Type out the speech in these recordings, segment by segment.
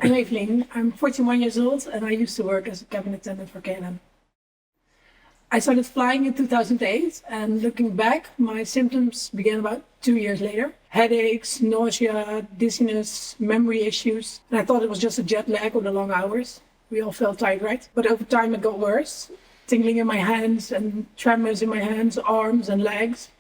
I'm Evelyn. I'm 41 years old and I used to work as a cabin attendant for KLM. I started flying in 2008 and looking back, my symptoms began about 2 years later. Headaches, nausea, dizziness, memory issues. And I thought it was just a jet lag or the long hours. We all felt tired, right? But over time it got worse. Tingling in my hands and tremors in my hands, arms and legs.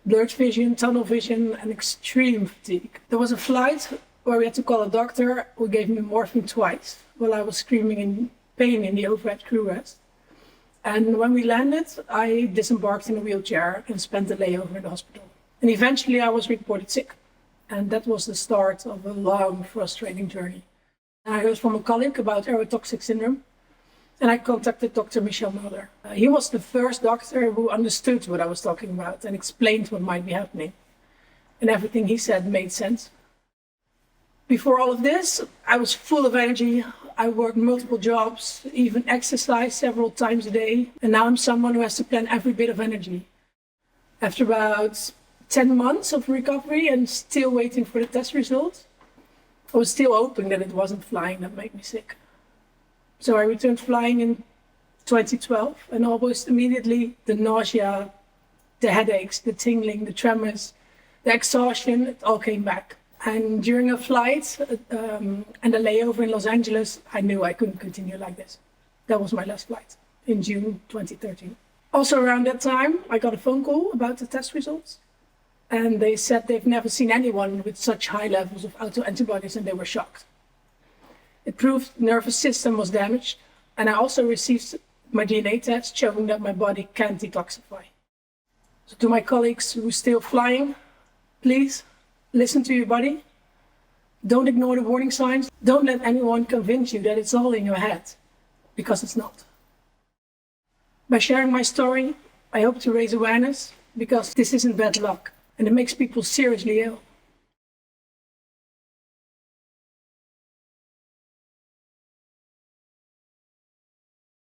Blurred vision, tunnel vision and extreme fatigue. There was a flight where we had to call a doctor who gave me morphine twice while I was screaming in pain in the overhead crew rest. And when we landed, I disembarked in a wheelchair and spent a layover in the hospital. And eventually I was reported sick. And that was the start of a long, frustrating journey. And I heard from a colleague about neurotoxic syndrome. And I contacted Dr. Michel Mulder. He was the first doctor who understood what I was talking about and explained what might be happening. And everything he said made sense. Before all of this, I was full of energy. I worked multiple jobs, even exercised several times a day. And now I'm someone who has to plan every bit of energy. After about 10 months of recovery and still waiting for the test results, I was still hoping that it wasn't flying that made me sick. So I returned flying in 2012 and almost immediately the nausea, the headaches, the tingling, the tremors, the exhaustion, it all came back. And during a flight and a layover in Los Angeles, I knew I couldn't continue like this. That was my last flight in June 2013. Also around that time, I got a phone call about the test results. And they said they've never seen anyone with such high levels of autoantibodies and they were shocked. It proved the nervous system was damaged. And I also received my DNA test showing that my body can't detoxify. So to my colleagues who are still flying, please, listen to your body. Don't ignore the warning signs. Don't let anyone convince you that it's all in your head, because it's not. By sharing my story, I hope to raise awareness, because this isn't bad luck, and it makes people seriously ill.